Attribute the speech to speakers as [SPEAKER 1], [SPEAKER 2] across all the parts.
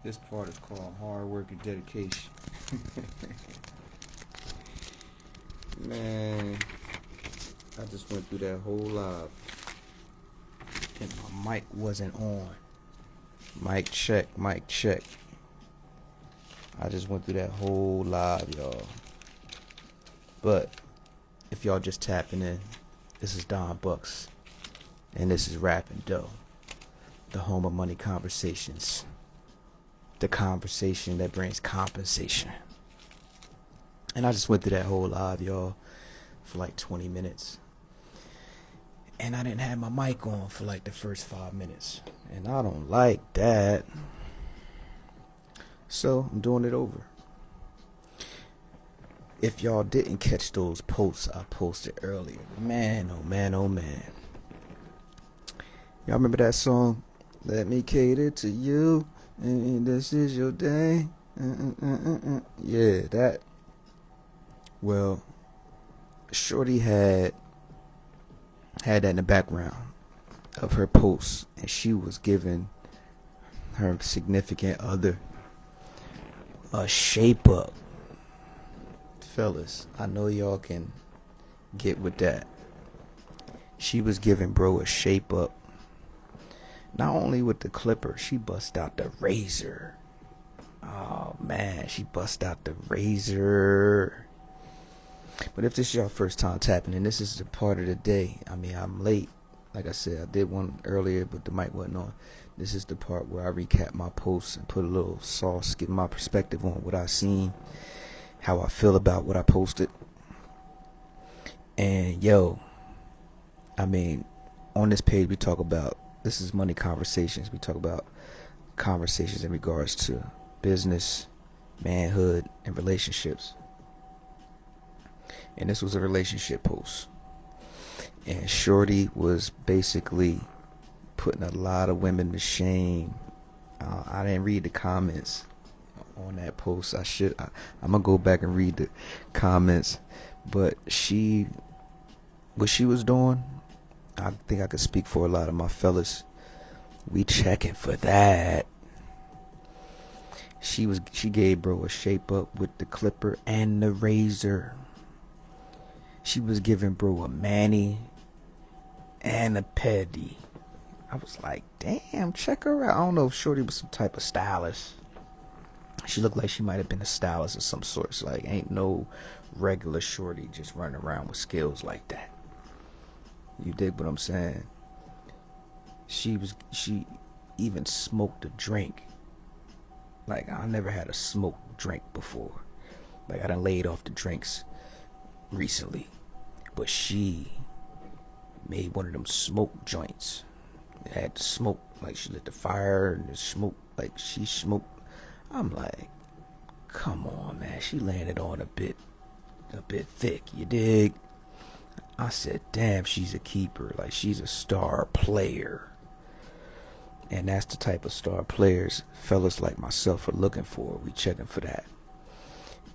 [SPEAKER 1] This part is called hard work and dedication. Man, I just went through that whole live and my mic wasn't on. Mic check, mic check. I just went through that whole live, y'all. But if y'all just tapping in, this is Don Bucks, and this is Rapping Dough, the home of money conversations, the conversation that brings compensation. And I just went through that whole live, y'all, for like 20 minutes. And I didn't have my mic on for like the first 5 minutes. And I don't like that. So I'm doing it over. If y'all didn't catch those posts I posted earlier, man, oh man, oh man. Y'all remember that song? Let me cater to you, and this is your day. Yeah, that. Well, Shorty had that in the background of her posts, and she was giving her significant other a shape up. Fellas, I know y'all can get with that. She was giving bro a shape up. Not only with the clipper, she bust out the razor. Oh man, she bust out the razor. But if this is your first time tapping in, this is the part of the day. I mean, I'm late. Like I said, I did one earlier, but the mic wasn't on. This is the part where I recap my posts and put a little sauce, get my perspective on what I seen, how I feel about what I posted. And yo, I mean, on this page we talk about, this is money conversations. We talk about conversations in regards to business, manhood, and relationships. And this was a relationship post. And Shorty was basically putting a lot of women to shame. I didn't read the comments on that post. I'm gonna go back and read the comments. But what she was doing, I think I could speak for a lot of my fellas. We checking for that. She gave bro a shape up with the clipper and the razor. She was giving bro a mani and a pedi. I was like, damn, check her out. I don't know if Shorty was some type of stylist. She looked like she might have been a stylist of some sort. So like, ain't no regular Shorty just running around with skills like that. You dig what I'm saying? She even smoked a drink. Like, I never had a smoked drink before. Like, I done laid off the drinks recently. But she made one of them smoke joints. It had smoke, like she lit the fire and the smoke, like she smoked. I'm like, come on, man. She landed on a bit thick, you dig? I said, damn, she's a keeper. Like, she's a star player. And that's the type of star players fellas like myself are looking for. We checking for that.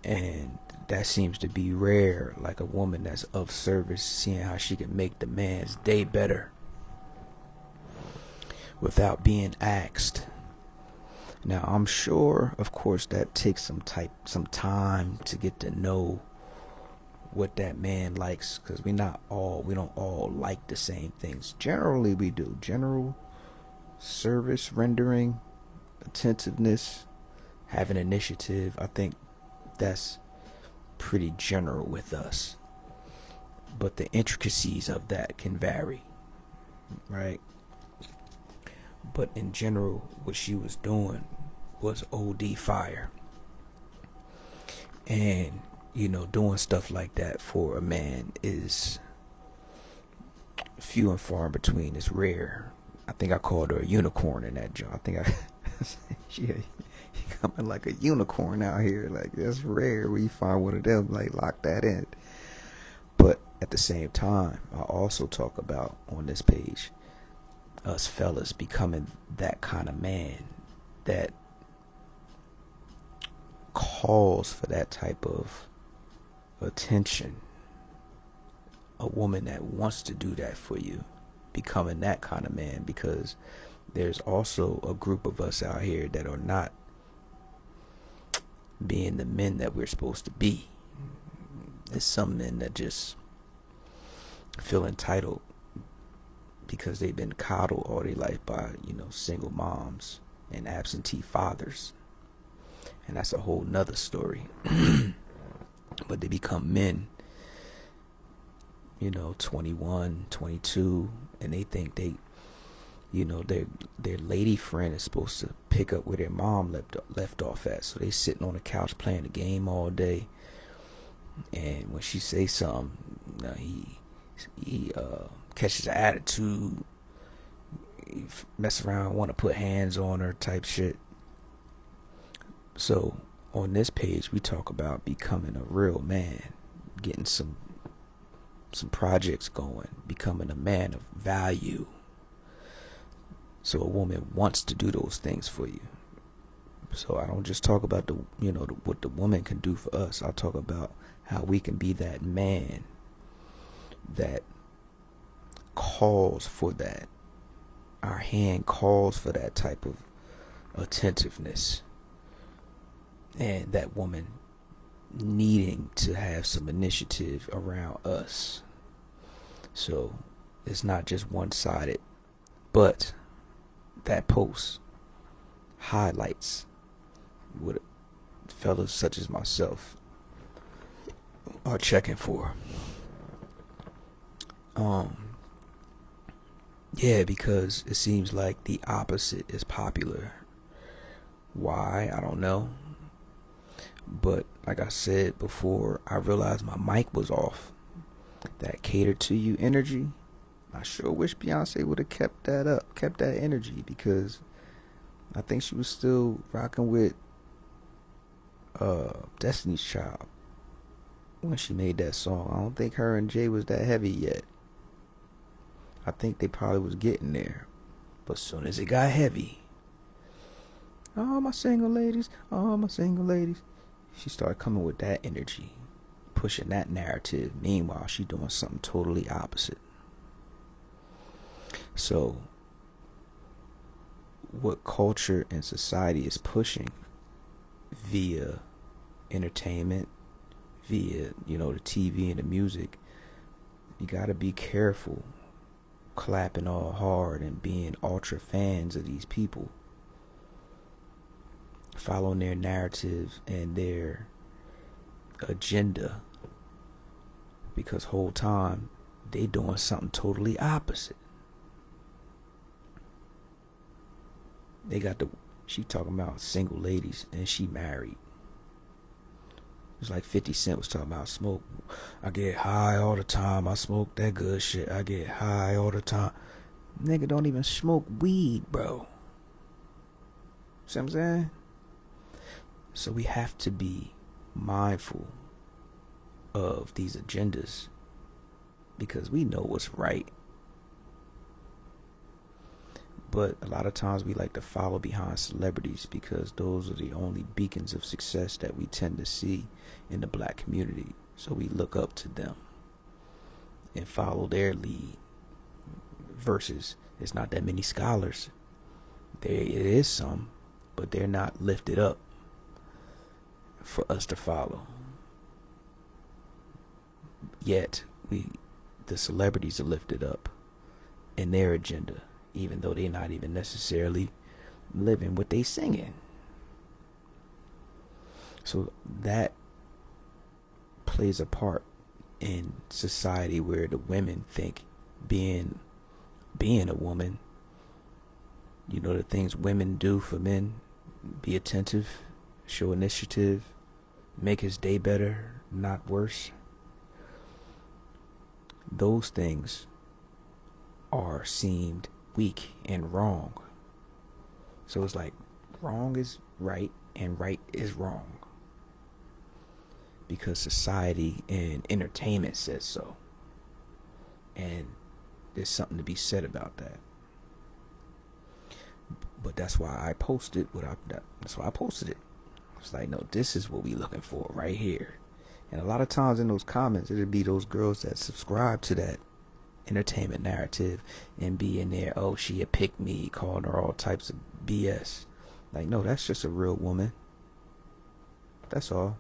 [SPEAKER 1] And that seems to be rare. Like a woman that's of service, seeing how she can make the man's day better without being asked. Now, I'm sure, of course, that takes some time to get to know what that man likes, because we don't all like the same things. Generally we do. General service rendering, attentiveness, having initiative, I think that's pretty general with us. But the intricacies of that can vary, right? But in general, what she was doing was OD fire. And doing stuff like that for a man is few and far in between. It's rare. I think I called her a unicorn in that job. I think she coming like a unicorn out here. Like, that's rare when you find one of them, like, lock that in. But at the same time, I also talk about on this page us fellas becoming that kind of man that calls for that type of attention. A woman that wants to do that for you, becoming that kind of man, because there's also a group of us out here that are not being the men that we're supposed to be. There's some men that just feel entitled because they've been coddled all their life by, single moms and absentee fathers. And that's a whole nother story. But they become men, 21, 22, and they think their lady friend is supposed to pick up where their mom left off at. So they sitting on the couch playing the game all day. And when she say something, he catches an attitude, he mess around, want to put hands on her type shit. So on this page, we talk about becoming a real man, getting some projects going, becoming a man of value. So a woman wants to do those things for you. So I don't just talk about what the woman can do for us. I talk about how we can be that man that calls for that. Our hand calls for that type of attentiveness. And that woman needing to have some initiative around us. So it's not just one-sided. But that post highlights what fellas such as myself are checking for. Yeah, because it seems like the opposite is popular. Why? I don't know. But like I said before, I realized my mic was off. That cater to you energy. I sure wish Beyonce would have kept that up, kept that energy, because I think she was still rocking with Destiny's Child when she made that song. I don't think her and Jay was that heavy yet. I think they probably was getting there. But as soon as it got heavy, all my single ladies, she started coming with that energy, pushing that narrative. Meanwhile, she doing something totally opposite. So, what culture and society is pushing via entertainment, via, the TV and the music, you gotta be careful clapping all hard and being ultra fans of these people, following their narrative and their agenda, because whole time they doing something totally opposite. She talking about single ladies and she married. It's like 50 Cent was talking about smoke. I get high all the time. I smoke that good shit. I get high all the time. Nigga don't even smoke weed, bro. See what I'm saying? So we have to be mindful of these agendas because we know what's right. But a lot of times we like to follow behind celebrities because those are the only beacons of success that we tend to see in the black community. So we look up to them and follow their lead. Versus, it's not that many scholars. There it is some, but they're not lifted up for us to follow. Yet the celebrities are lifted up in their agenda, even though they're not even necessarily living what they singing. So that plays a part in society where the women think being a woman, the things women do for men, be attentive, show initiative, make his day better, not worse. Those things are seemed weak and wrong. So it's like wrong is right and right is wrong because society and entertainment says so, and there's something to be said about that. But that's why I posted that's why I posted it. It's like, no, this is what we looking for right here. And a lot of times in those comments, it'll be those girls that subscribe to that entertainment narrative and be in there, oh, she a pick me, calling her all types of BS. Like, no, that's just a real woman. That's all.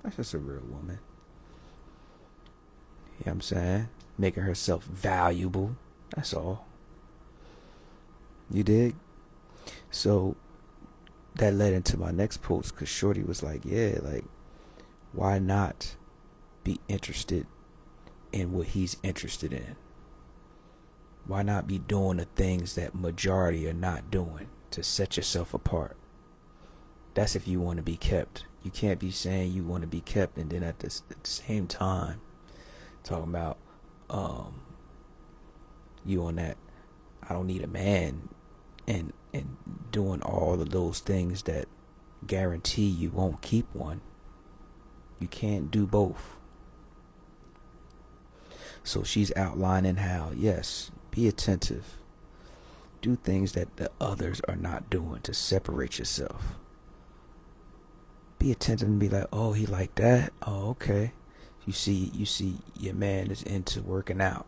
[SPEAKER 1] That's just a real woman. You know what I'm saying? Making herself valuable. That's all. You dig? So that led into my next post, because Shorty was like, yeah, like, why not be interested in what he's interested in? Why not be doing the things that majority are not doing to set yourself apart? That's if you want to be kept. You can't be saying you want to be kept and then at the same time talking about you on that I don't need a man, and doing all of those things that guarantee you won't keep one. You can't do both. So she's outlining how, yes, be attentive. Do things that the others are not doing to separate yourself. Be attentive and be like, oh, he like that? Oh, okay. You see your man is into working out.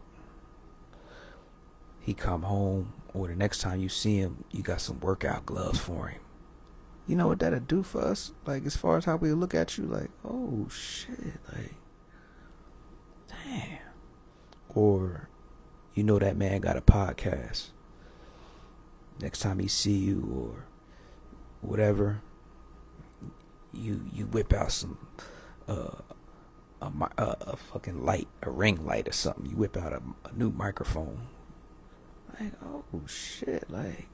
[SPEAKER 1] He come home, or the next time you see him, you got some workout gloves for him. You know what that'll do for us? Like, as far as how we look at you, like, oh shit, like, damn. Or, you know that man got a podcast. Next time he see you or whatever, you whip out some a fucking light, a ring light or something. You whip out a new microphone. Like, oh shit, like,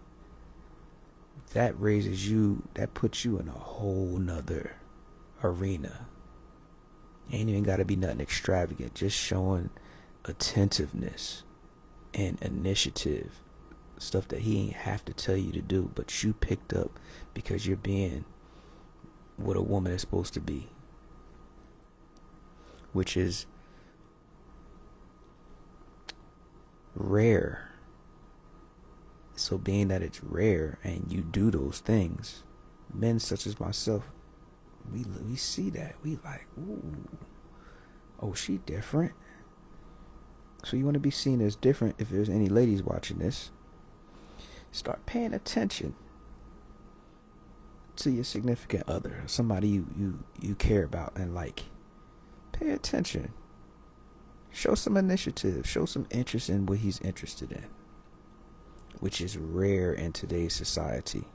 [SPEAKER 1] that raises you, that puts you in a whole nother arena. Ain't even gotta be nothing extravagant, just showing attentiveness and initiative, stuff that he ain't have to tell you to do, but you picked up because you're being what a woman is supposed to be, which is rare. So being that it's rare and you do those things, men such as myself, we see that, we like, ooh, oh, she different. So you want to be seen as different. If there's any ladies watching this, start paying attention to your significant other, somebody you care about and like. Pay attention. Show some initiative. Show some interest in what he's interested in, which is rare in today's society.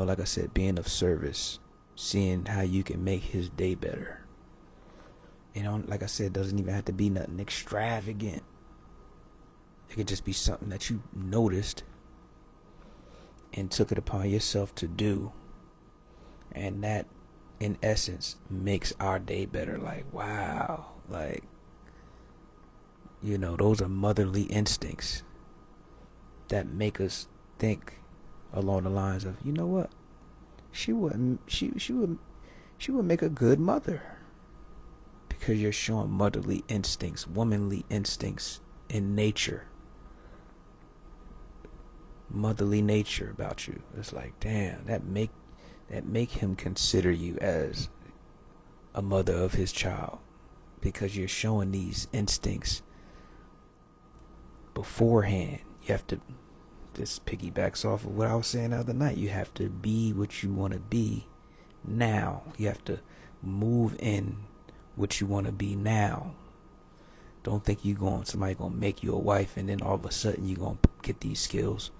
[SPEAKER 1] Like I said, being of service, seeing how you can make his day better. Like I said, it doesn't even have to be nothing extravagant. It could just be something that you noticed and took it upon yourself to do. And that, in essence, makes our day better. Like, wow. Like, those are motherly instincts that make us think along the lines of, you know what? She would make a good mother. Because you're showing motherly instincts, womanly instincts in nature. Motherly nature about you. It's like, damn, that make him consider you as a mother of his child, because you're showing these instincts beforehand. You have to, this piggybacks off of what I was saying the other night, you have to be what you want to be now. You have to move in what you want to be now. Don't think somebody gonna make you a wife and then all of a sudden you gonna get these skills.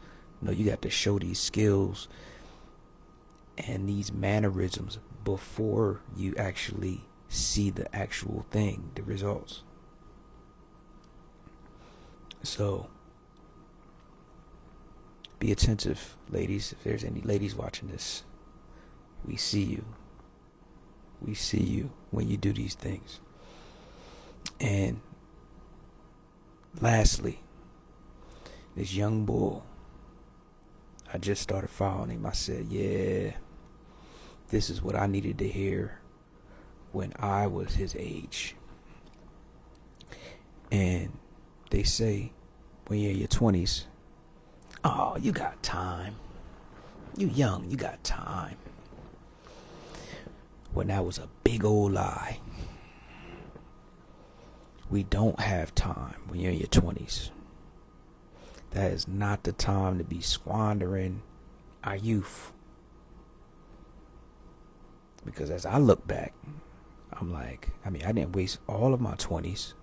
[SPEAKER 1] No, you got to show these skills and these mannerisms before you actually see the actual thing, the results. So be attentive, ladies. If there's any ladies watching this, we see you. We see you when you do these things. And lastly, this young bull, I just started following him. I said, yeah, this is what I needed to hear when I was his age. And they say when you're in your 20s, oh, you got time. You young, you got time. When that was a big old lie. We don't have time when you're in your 20s. That is not the time to be squandering our youth Because as I look back, I'm like, I mean, I didn't waste all of my 20s,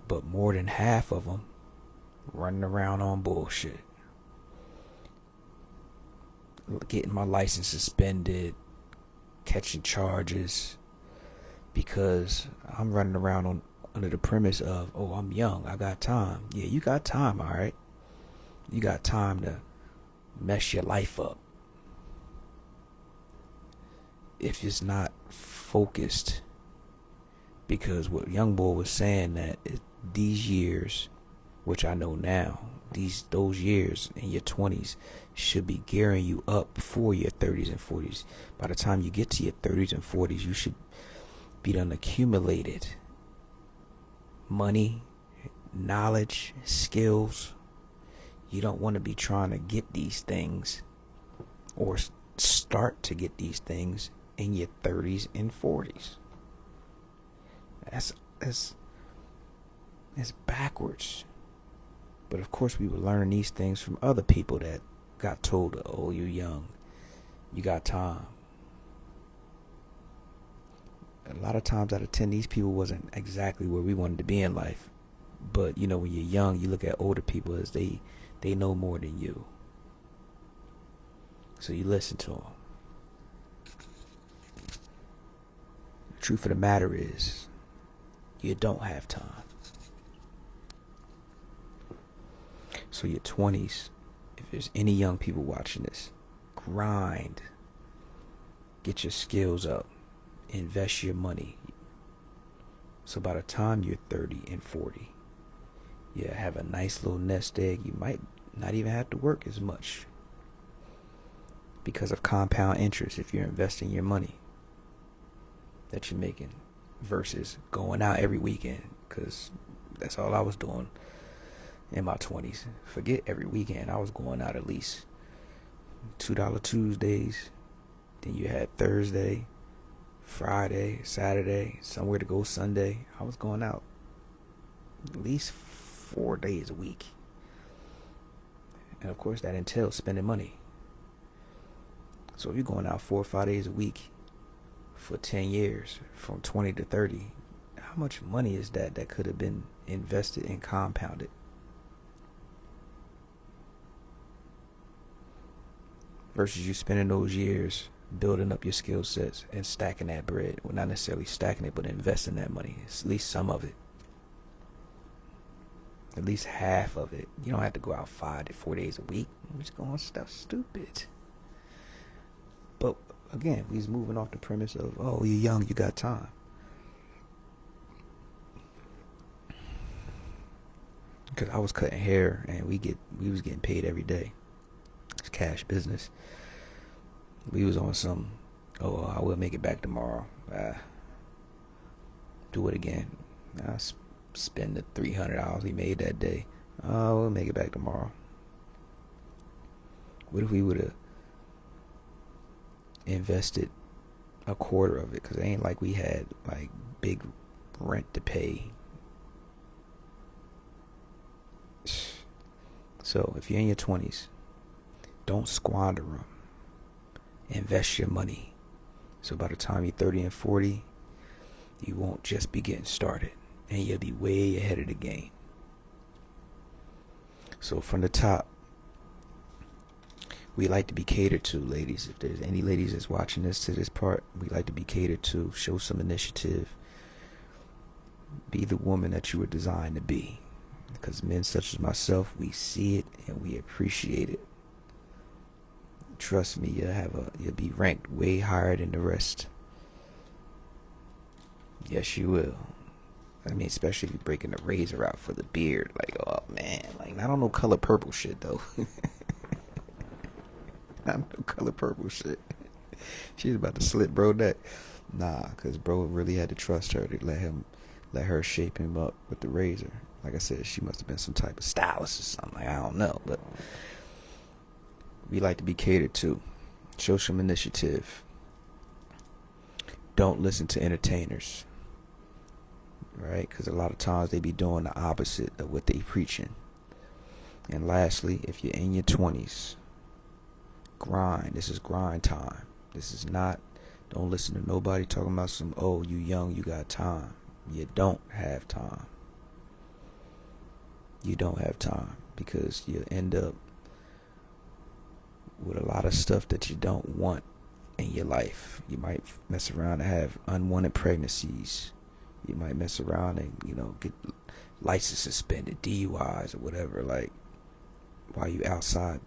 [SPEAKER 1] but more than half of them running around on bullshit. Getting my license suspended, catching charges, because I'm running around under the premise of, oh, I'm young, I got time. Yeah, you got time, all right. You got time to mess your life up if it's not focused. Because what young boy was saying, that these years, which I know now, those years in your 20s should be gearing you up for your 30s and 40s. By the time you get to your 30s and 40s, you should be done accumulated money, knowledge, skills. You don't want to be trying to get these things or start to get these things in your 30s and 40s. That's backwards. But of course, we were learning these things from other people that got told, oh, you're young, you got time. A lot of times out of 10, these people wasn't exactly where we wanted to be in life. But, you know, when you're young, you look at older people as they know more than you. So you listen to them. The truth of the matter is, you don't have time. So your 20s, if there's any young people watching this, grind. Get your skills up. Invest your money. So by the time you're 30 and 40, you have a nice little nest egg. You might not even have to work as much because of compound interest if you're investing your money that you're making versus going out every weekend, because that's all I was doing in my 20s. Forget every weekend. I was going out at least $2 Tuesdays. Then you had Thursday, Friday, Saturday, somewhere to go Sunday. I was going out at least 4 days a week. And of course that entails spending money. So if you're going out 4 or 5 days a week for 10 years, from 20 to 30, how much money is that could have been invested and compounded? Versus you spending those years building up your skill sets and stacking that bread. Well, not necessarily stacking it, but investing that money. It's at least some of it. At least half of it. You don't have to go out 5 to 4 days a week. You're just going stuff stupid. But again, we's moving off the premise of, oh, you're young, you got time. Because I was cutting hair and we was getting paid every day. It's cash business. We was on some, oh, I will make it back tomorrow. Do it again. I spend the $300 we made that day. Oh, we'll make it back tomorrow. What if we would have invested a quarter of it? Because it ain't like we had like big rent to pay. So if you're in your 20s, don't squander them. Invest your money. So by the time you're 30 and 40, you won't just be getting started, and you'll be way ahead of the game. So from the top, we like to be catered to, ladies. If there's any ladies that's watching this to this part, we like to be catered to. Show some initiative. Be the woman that you were designed to be. Because men such as myself, we see it and we appreciate it. Trust me, you'll be ranked way higher than the rest. Yes, you will. I mean, especially if you're breaking the razor out for the beard. Like, oh man, like I don't know color purple shit though. Not no color purple shit. She's about to slit bro neck. Nah, cause bro really had to trust her to let her shape him up with the razor. Like I said, she must have been some type of stylist or something. Like, I don't know, but we like to be catered to. Show some initiative. Don't listen to entertainers, right? Because a lot of times they be doing the opposite of what they preaching. And lastly, if you're in your 20s, grind. This is grind time. This is not Don't listen to nobody talking about some, oh, you young, you got time. You don't have time. You don't have time, because you end up with a lot of stuff that you don't want in your life. You might mess around and have unwanted pregnancies. You might mess around and, get license suspended, DUIs or whatever, like, while you outside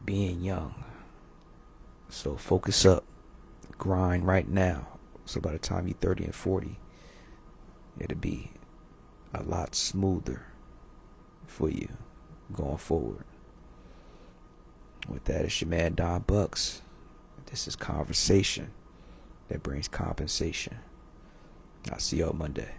[SPEAKER 1] being young. So focus up. Grind right now. So by the time you're 30 and 40, it'll be a lot smoother for you going forward. With that, it's your man Don Bucks. This is conversation that brings compensation. I'll see y'all Monday.